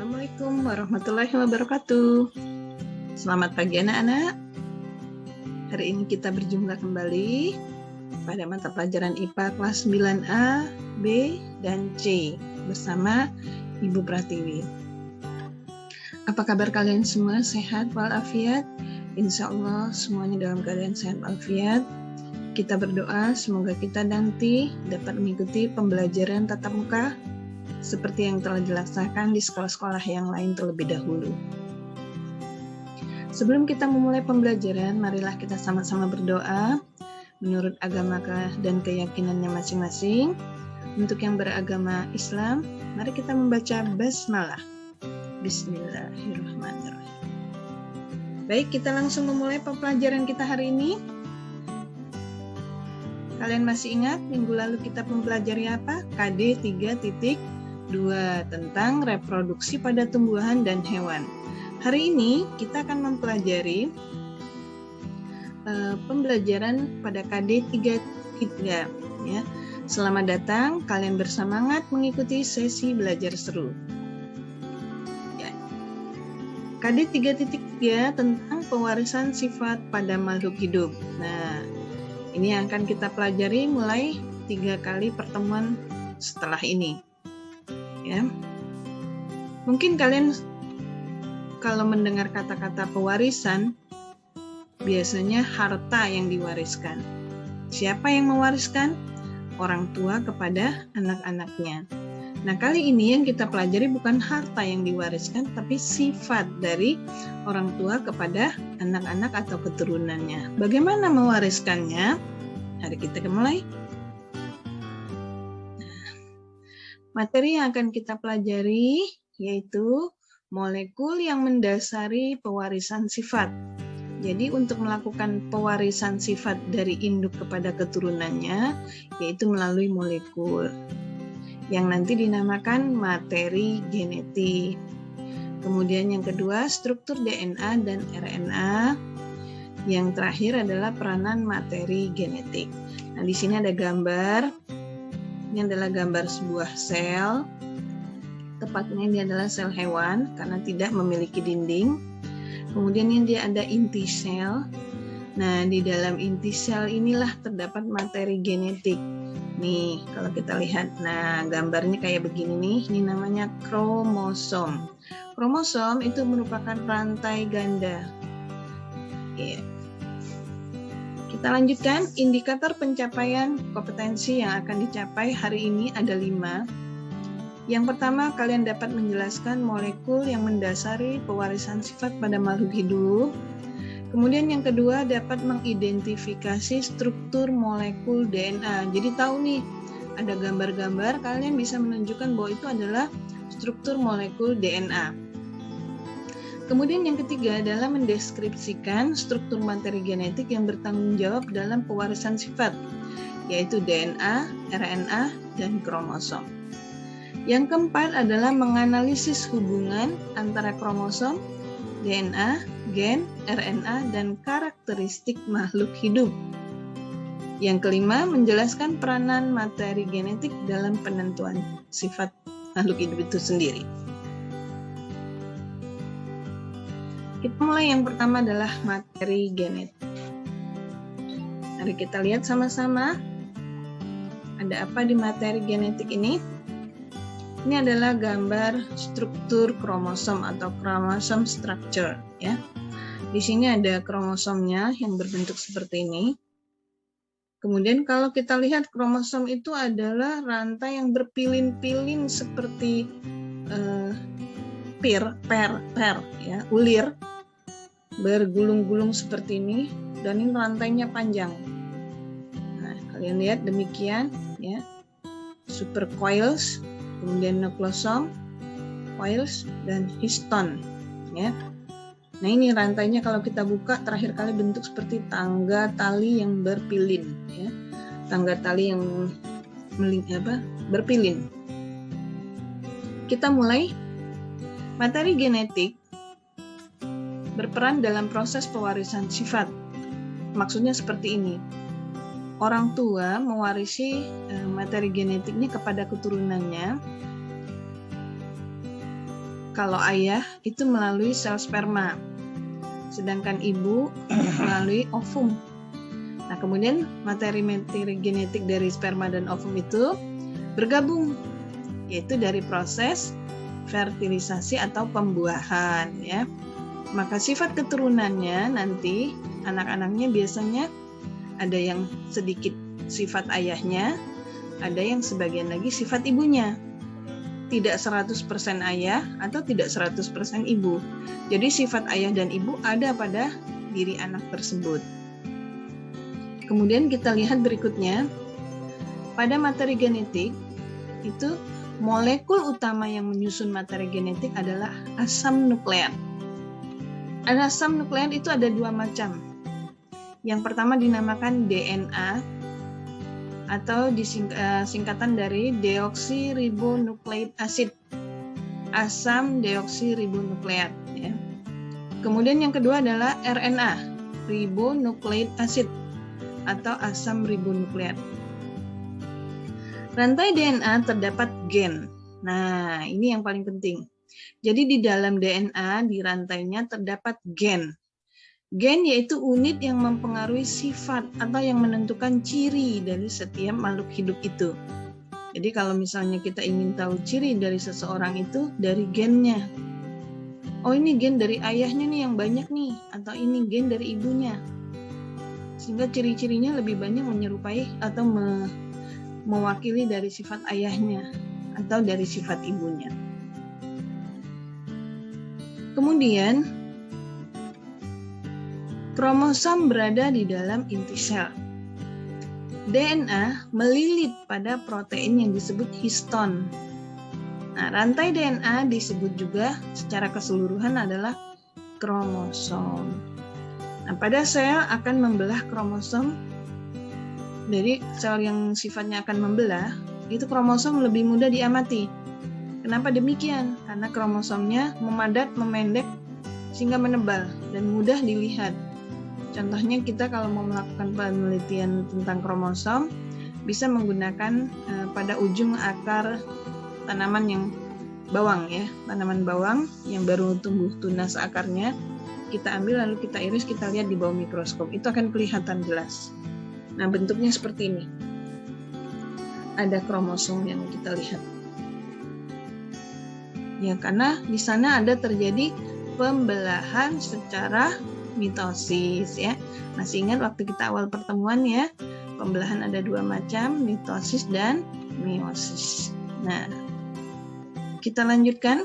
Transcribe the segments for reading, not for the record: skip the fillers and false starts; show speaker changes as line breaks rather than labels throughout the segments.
Assalamualaikum warahmatullahi wabarakatuh. Selamat pagi anak-anak. Hari ini kita berjumpa kembali pada mata pelajaran IPA kelas 9A, B, dan C bersama Ibu Pratiwi. Apa kabar kalian semua? Sehat walafiat? Insya Allah semuanya dalam keadaan sehat walafiat. Kita berdoa semoga kita nanti dapat mengikuti pembelajaran tatap muka seperti yang telah dilaksanakan di sekolah-sekolah yang lain terlebih dahulu. Sebelum kita memulai pembelajaran, marilah kita sama-sama berdoa menurut agama dan keyakinannya masing-masing. Untuk yang beragama Islam, mari kita membaca basmalah. Bismillahirrahmanirrahim. Baik, kita langsung memulai pembelajaran kita hari ini. Kalian masih ingat minggu lalu kita mempelajari apa? KD 3.2 tentang reproduksi pada tumbuhan dan hewan. Hari ini kita akan mempelajari pembelajaran pada KD 3.3 ya. Selamat datang, kalian bersemangat mengikuti sesi belajar seru. Ya. KD 3.3 tentang pewarisan sifat pada makhluk hidup. Nah, ini yang akan kita pelajari mulai 3 kali pertemuan setelah ini. Ya. Mungkin kalian kalau mendengar kata-kata pewarisan, biasanya harta yang diwariskan. Siapa yang mewariskan? Orang tua kepada anak-anaknya. Nah, kali ini yang kita pelajari bukan harta yang diwariskan, tapi sifat dari orang tua kepada anak-anak atau keturunannya. Bagaimana mewariskannya? Mari kita mulai. Materi yang akan kita pelajari yaitu molekul yang mendasari pewarisan sifat. Jadi untuk melakukan pewarisan sifat dari induk kepada keturunannya yaitu melalui molekul yang nanti dinamakan materi genetik. Kemudian yang kedua struktur DNA dan RNA. Yang terakhir adalah peranan materi genetik. Nah, di sini ada gambar. Ini adalah gambar sebuah sel. Tepatnya ini adalah sel hewan karena tidak memiliki dinding. Kemudian ini dia ada inti sel. Nah, di dalam inti sel inilah terdapat materi genetik. Nih, kalau kita lihat, nah gambarnya kayak begini nih, ini namanya kromosom. Kromosom itu merupakan rantai ganda. Ya. Kita lanjutkan, indikator pencapaian kompetensi yang akan dicapai hari ini ada 5. Yang pertama, kalian dapat menjelaskan molekul yang mendasari pewarisan sifat pada makhluk hidup. Kemudian yang kedua, dapat mengidentifikasi struktur molekul DNA. Jadi tahu nih, ada gambar-gambar, kalian bisa menunjukkan bahwa itu adalah struktur molekul DNA. Kemudian yang ketiga adalah mendeskripsikan struktur materi genetik yang bertanggung jawab dalam pewarisan sifat, yaitu DNA, RNA, dan kromosom. Yang keempat adalah menganalisis hubungan antara kromosom, DNA, gen, RNA, dan karakteristik makhluk hidup. Yang kelima, menjelaskan peranan materi genetik dalam penentuan sifat makhluk hidup itu sendiri. Kita mulai, yang pertama adalah materi genetik. Mari kita lihat sama-sama. Ada apa di materi genetik ini? Ini adalah gambar struktur kromosom atau kromosom structure, ya. Di sini ada kromosomnya yang berbentuk seperti ini. Kemudian kalau kita lihat kromosom itu adalah rantai yang berpilin-pilin seperti ya, ulir, bergulung-gulung seperti ini, dan ini rantainya panjang. Nah, kalian lihat demikian, ya, supercoils, kemudian nukleosom, coils, dan histon, ya. Nah, ini rantainya kalau kita buka terakhir kali bentuk seperti tangga tali yang berpilin, ya, tangga tali yang berpilin. Kita mulai. Materi genetik berperan dalam proses pewarisan sifat. Maksudnya seperti ini. Orang tua mewarisi materi genetiknya kepada keturunannya Kalau ayah itu melalui sel sperma, sedangkan ibu melalui ovum. Nah, kemudian materi-materi genetik dari sperma dan ovum itu bergabung, yaitu dari proses fertilisasi atau pembuahan, ya. Maka sifat keturunannya nanti anak-anaknya biasanya ada yang sedikit sifat ayahnya, ada yang sebagian lagi sifat ibunya. Tidak 100% ayah atau tidak 100% ibu. Jadi sifat ayah dan ibu ada pada diri anak tersebut. Kemudian kita lihat berikutnya, pada materi genetik itu molekul utama yang menyusun materi genetik adalah asam nukleat. Asam nukleat itu ada dua macam. Yang pertama dinamakan DNA atau singkatan dari deoksiribonukleik asid, asam deoksiribonukleat, ya. Kemudian yang kedua adalah RNA, ribonukleik asid atau asam ribonukleat. Rantai DNA terdapat gen. Nah, ini yang paling penting. Jadi di dalam DNA di rantainya terdapat gen. Gen yaitu unit yang mempengaruhi sifat atau yang menentukan ciri dari setiap makhluk hidup itu. Jadi kalau misalnya kita ingin tahu ciri dari seseorang itu dari gennya. Oh, ini gen dari ayahnya nih yang banyak nih, atau ini gen dari ibunya. Sehingga ciri-cirinya lebih banyak menyerupai atau mewakili dari sifat ayahnya atau dari sifat ibunya. Kemudian kromosom berada di dalam inti sel. DNA melilit pada protein yang disebut histon. Nah, rantai DNA disebut juga secara keseluruhan adalah kromosom. Nah, pada sel akan membelah kromosom. Dari sel yang sifatnya akan membelah, itu kromosom lebih mudah diamati. Kenapa demikian? Karena kromosomnya memadat, memendek, sehingga menebal dan mudah dilihat. Contohnya kita kalau mau melakukan penelitian tentang kromosom, bisa menggunakan pada ujung akar tanaman yang bawang, ya, tanaman bawang yang baru tumbuh tunas akarnya, kita ambil lalu kita iris, kita lihat di bawah mikroskop, itu akan kelihatan jelas. Nah, bentuknya seperti ini. Ada kromosom yang kita lihat. Ya, karena di sana ada terjadi pembelahan secara mitosis, ya. Masih ingat waktu kita awal pertemuan, ya, pembelahan ada dua macam, mitosis dan meiosis. Nah, kita lanjutkan.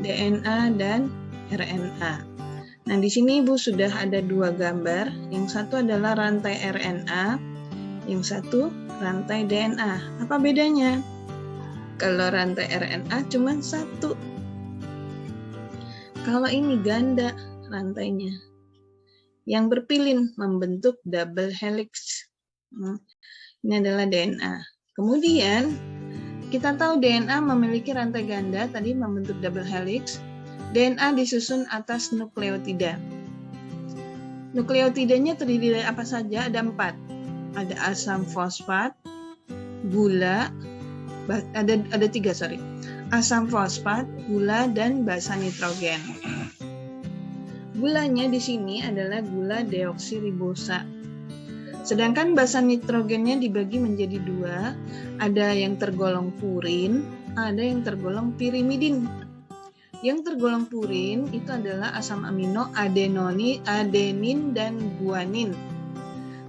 DNA dan RNA. Nah, di sini Ibu sudah ada dua gambar. Yang satu adalah rantai RNA, yang satu rantai DNA. Apa bedanya? Kalau rantai RNA cuma satu. Kalau ini ganda rantainya, yang berpilin membentuk double helix. Ini adalah DNA. Kemudian kita tahu DNA memiliki rantai ganda, tadi membentuk double helix. DNA disusun atas nukleotida. Nukleotidanya terdiri dari apa saja? Ada 4. Ada asam fosfat, gula, ada 3. Asam fosfat, gula, dan basa nitrogen. Gulanya di sini adalah gula deoksiribosa. Sedangkan basa nitrogennya dibagi menjadi 2. Ada yang tergolong purin, ada yang tergolong pirimidin. Yang tergolong purin itu adalah asam amino adenin dan guanin.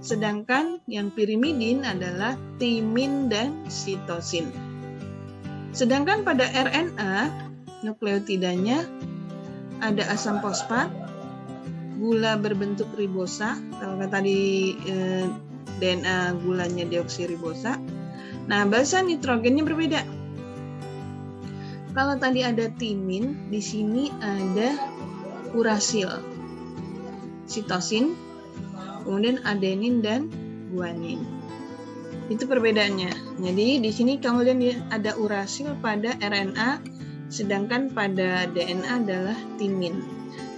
Sedangkan yang pirimidin adalah timin dan sitosin. Sedangkan pada RNA, nukleotidanya ada asam fosfat, gula berbentuk ribosa, kalau tadi DNA gulanya deoksiribosa. Nah, basa nitrogennya berbeda. Kalau tadi ada timin, di sini ada urasil, sitosin, kemudian adenin dan guanin. Itu perbedaannya. Jadi di sini kemudian ada urasil pada RNA, sedangkan pada DNA adalah timin.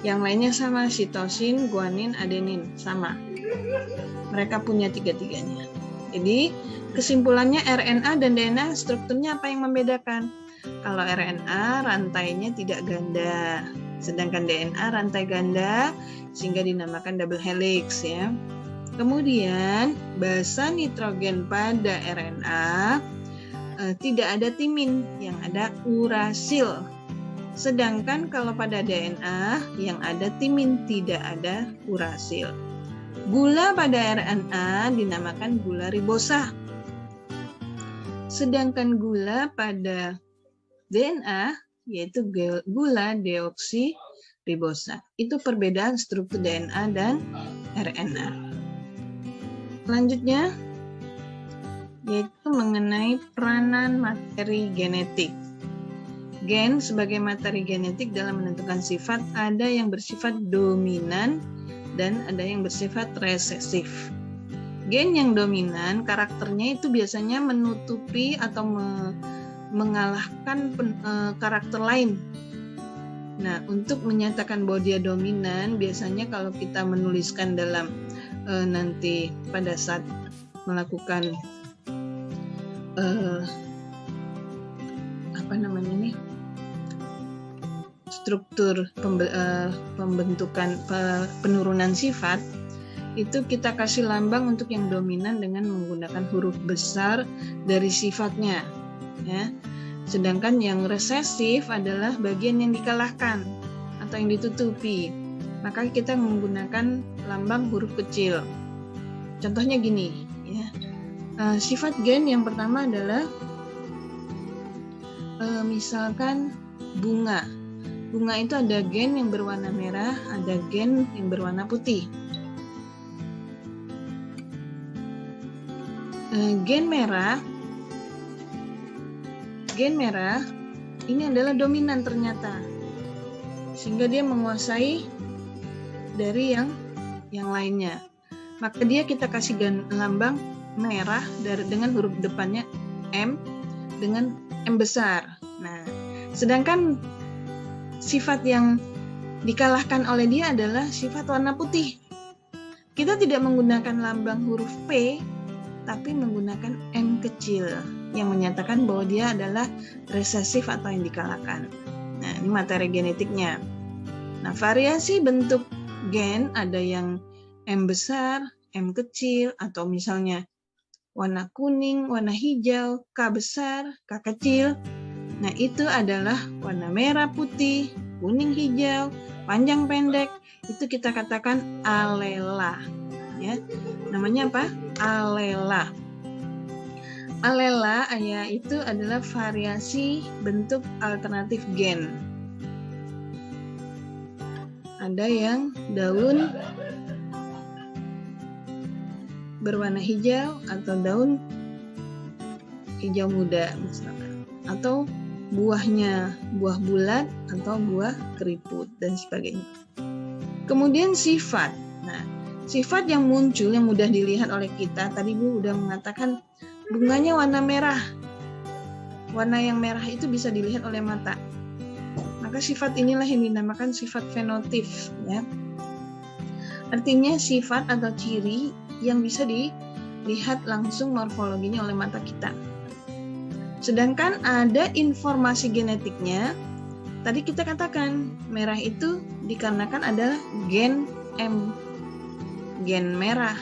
Yang lainnya sama, sitosin, guanin, adenin, sama. Mereka punya tiga-tiganya. Jadi kesimpulannya RNA dan DNA strukturnya apa yang membedakan? Kalau RNA rantainya tidak ganda, sedangkan DNA rantai ganda sehingga dinamakan double helix ya. Kemudian basa nitrogen pada RNA tidak ada timin, yang ada urasil. Sedangkan kalau pada DNA yang ada timin, tidak ada urasil. Gula pada RNA dinamakan gula ribosa. Sedangkan gula pada DNA yaitu gula deoksiribosa. Itu perbedaan struktur DNA dan RNA. Selanjutnya yaitu mengenai peranan materi genetik. Gen sebagai materi genetik dalam menentukan sifat, ada yang bersifat dominan dan ada yang bersifat resesif. Gen yang dominan karakternya itu biasanya menutupi atau mengalahkan karakter lain. Nah, untuk menyatakan bahwa dia dominan, biasanya kalau kita menuliskan dalam nanti pada saat melakukan struktur pembentukan penurunan sifat, itu kita kasih lambang untuk yang dominan dengan menggunakan huruf besar dari sifatnya ya. Sedangkan yang resesif adalah bagian yang dikalahkan atau yang ditutupi, maka kita menggunakan lambang huruf kecil. Contohnya gini ya. Sifat gen yang pertama adalah misalkan bunga. Bunga itu ada gen yang berwarna merah, ada gen yang berwarna putih. Gen merah ini adalah dominan ternyata, sehingga dia menguasai dari yang lainnya. Maka dia kita kasih lambang merah dengan huruf depannya M dengan M besar. Nah, sedangkan sifat yang dikalahkan oleh dia adalah sifat warna putih. Kita tidak menggunakan lambang huruf P, tapi menggunakan M kecil yang menyatakan bahwa dia adalah resesif atau yang dikalahkan. Nah, ini materi genetiknya. Nah, variasi bentuk gen ada yang M besar, M kecil, atau misalnya warna kuning, warna hijau, K besar, K kecil. Nah, itu adalah warna merah, putih, kuning, hijau, panjang, pendek. Itu kita katakan alela. Ya, namanya apa? Alela. Alela itu adalah variasi bentuk alternatif gen. Ada yang daun berwarna hijau atau daun hijau muda misalkan, atau buahnya buah bulat atau buah keriput dan sebagainya. Kemudian sifat. Nah, sifat yang muncul yang mudah dilihat oleh kita, tadi Bu udah mengatakan bunganya warna merah. Warna yang merah itu bisa dilihat oleh mata. Maka sifat inilah yang dinamakan sifat fenotip ya. Artinya sifat atau ciri yang bisa dilihat langsung morfologinya oleh mata kita. Sedangkan ada informasi genetiknya. Tadi kita katakan merah itu dikarenakan adalah gen M, gen merah.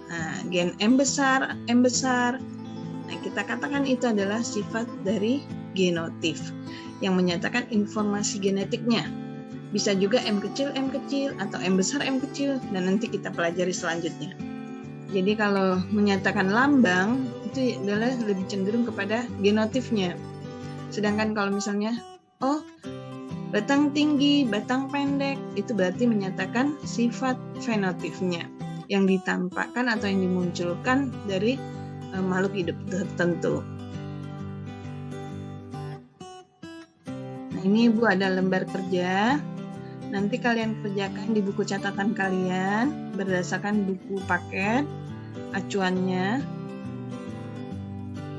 Nah, gen M besar. Nah, kita katakan itu adalah sifat dari genotip yang menyatakan informasi genetiknya. Bisa juga M kecil atau M besar M kecil, dan nanti kita pelajari selanjutnya. Jadi kalau menyatakan lambang itu adalah lebih cenderung kepada genotipnya. Sedangkan kalau misalnya batang tinggi, batang pendek, itu berarti menyatakan sifat fenotipnya yang ditampakkan atau yang dimunculkan dari makhluk hidup tertentu. Nah, ini Ibu ada lembar kerja. Nanti kalian kerjakan di buku catatan kalian berdasarkan buku paket, acuannya.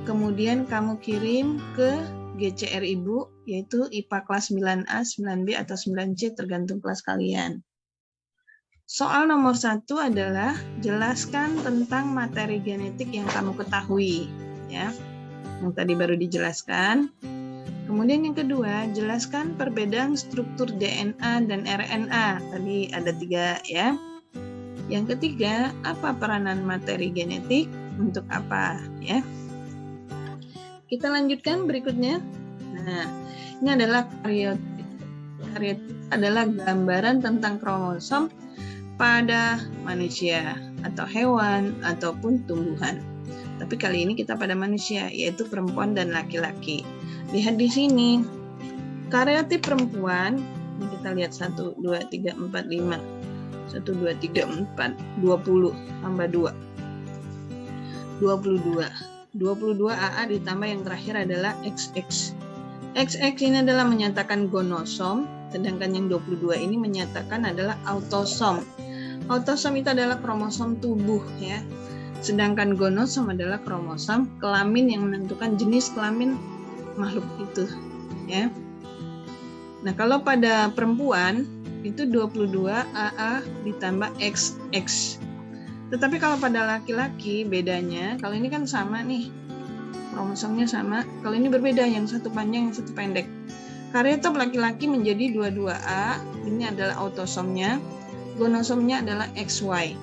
Kemudian kamu kirim ke GCR Ibu, yaitu IPA kelas 9A, 9B, atau 9C tergantung kelas kalian. Soal nomor 1 adalah jelaskan tentang materi genetik yang kamu ketahui, ya. Yang tadi baru dijelaskan. Kemudian yang kedua, jelaskan perbedaan struktur DNA dan RNA. Tadi ada 3, ya. Yang ketiga, apa peranan materi genetik untuk apa, ya. Kita lanjutkan berikutnya. Nah, ini adalah karyotip. Karyotip adalah gambaran tentang kromosom pada manusia atau hewan ataupun tumbuhan. Tapi kali ini kita pada manusia, yaitu perempuan dan laki-laki. Lihat di sini, karyotip perempuan, ini kita lihat 1, 2, 3, 4, 5. 1, 2, 3, 4, 20 tambah 2. 22. 22 AA ditambah yang terakhir adalah XX. XX ini adalah menyatakan gonosom, sedangkan yang 22 ini menyatakan adalah autosom. Autosom itu adalah kromosom tubuh, ya. Sedangkan gonosom adalah kromosom kelamin yang menentukan jenis kelamin makhluk itu, ya. Nah, kalau pada perempuan itu 22 AA ditambah XX. Tetapi kalau pada laki-laki bedanya, kalau ini kan sama nih, kromosomnya sama, kalau ini berbeda, yang satu panjang, yang satu pendek. Karyotip laki-laki menjadi 22A, ini adalah autosomnya, gonosomnya adalah XY.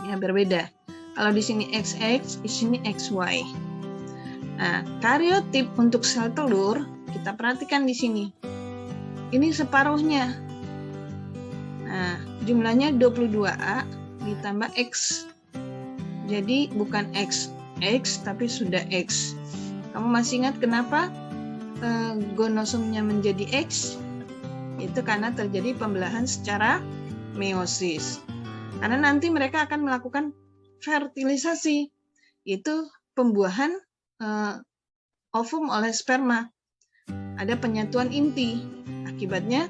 Ya, berbeda. Kalau di sini XX, di sini XY. Nah, karyotip untuk sel telur, kita perhatikan di sini. Ini separuhnya. Nah, jumlahnya 22A ditambah X. Jadi bukan XX, tapi sudah X. Kamu masih ingat kenapa gonosomnya menjadi X? Itu karena terjadi pembelahan secara meiosis. Karena nanti mereka akan melakukan fertilisasi, itu pembuahan ovum oleh sperma. Ada penyatuan inti. Akibatnya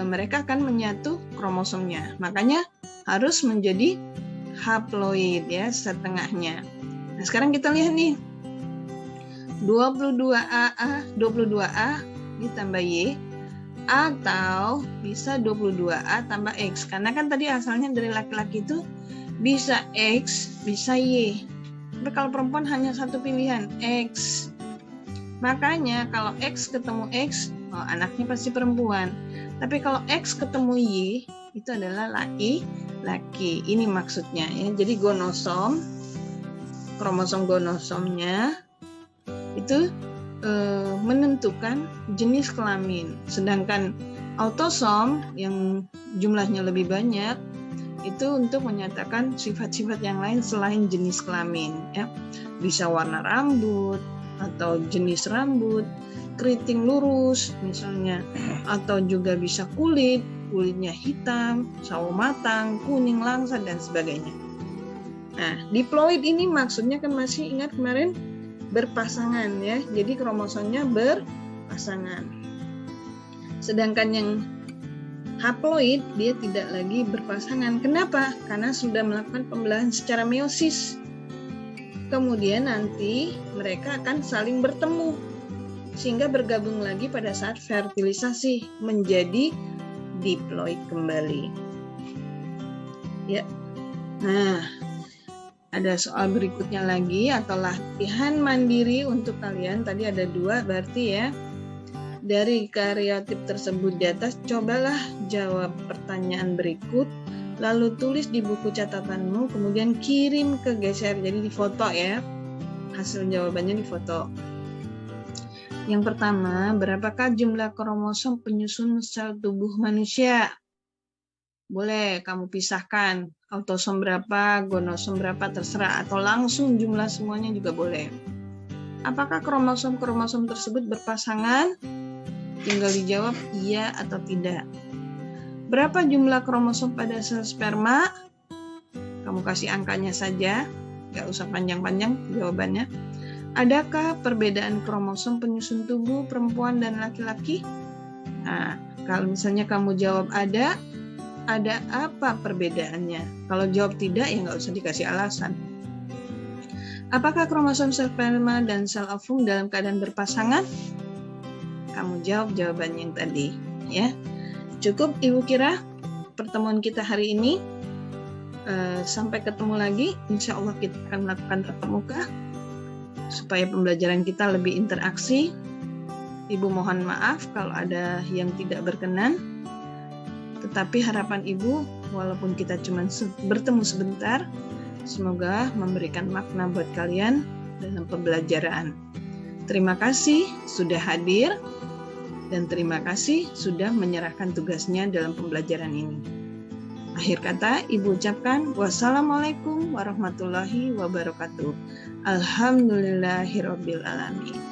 mereka akan menyatu kromosomnya. Makanya harus menjadi haploid, ya, setengahnya. Nah, sekarang kita lihat nih. 22A ditambah Y, atau bisa 22A tambah X. Karena kan tadi asalnya dari laki-laki itu bisa X, bisa Y. Tapi kalau perempuan hanya satu pilihan, X. Makanya kalau X ketemu X, anaknya pasti perempuan. Tapi kalau X ketemu Y, itu adalah laki-laki. Ini maksudnya, ya. Jadi gonosom, kromosom gonosomnya itu menentukan jenis kelamin. Sedangkan autosom yang jumlahnya lebih banyak itu untuk menyatakan sifat-sifat yang lain selain jenis kelamin, ya. Bisa warna rambut atau jenis rambut, keriting lurus misalnya, atau juga bisa kulitnya hitam, sawo matang, kuning langsat dan sebagainya. Nah, diploid ini maksudnya kan masih ingat kemarin berpasangan, ya. Jadi kromosomnya berpasangan. Sedangkan yang haploid dia tidak lagi berpasangan. Kenapa? Karena sudah melakukan pembelahan secara meiosis. Kemudian nanti mereka akan saling bertemu sehingga bergabung lagi pada saat fertilisasi menjadi diploid kembali. Ya. Nah, ada soal berikutnya lagi atau latihan mandiri untuk kalian. Tadi ada 2 berarti, ya. Dari karyotip tersebut di atas, cobalah jawab pertanyaan berikut, lalu tulis di buku catatanmu, kemudian kirim ke Geser. Jadi difoto, ya. Hasil jawabannya difoto. Yang pertama, berapakah jumlah kromosom penyusun sel tubuh manusia? Boleh kamu pisahkan, autosom berapa, gonosom berapa, terserah, atau langsung jumlah semuanya juga boleh. Apakah kromosom-kromosom tersebut berpasangan? Tinggal dijawab iya atau tidak. Berapa jumlah kromosom pada sel sperma? Kamu kasih angkanya saja, nggak usah panjang-panjang jawabannya. Adakah perbedaan kromosom penyusun tubuh perempuan dan laki-laki? Nah, kalau misalnya kamu jawab ada apa perbedaannya? Kalau jawab tidak, ya nggak usah dikasih alasan. Apakah kromosom sel sperma dan sel ovum dalam keadaan berpasangan? Kamu jawab jawabannya yang tadi, ya. Cukup, Ibu kira? pertemuan kita hari ini. Sampai ketemu lagi. Insya Allah kita akan melakukan tatap muka supaya pembelajaran kita lebih interaksi. Ibu mohon maaf kalau ada yang tidak berkenan. Tetapi harapan Ibu, walaupun kita cuma bertemu sebentar, semoga memberikan makna buat kalian dalam pembelajaran. Terima kasih sudah hadir dan terima kasih sudah menyerahkan tugasnya dalam pembelajaran ini. Akhir kata, Ibu ucapkan wassalamualaikum warahmatullahi wabarakatuh. Alhamdulillahirabbil alamin.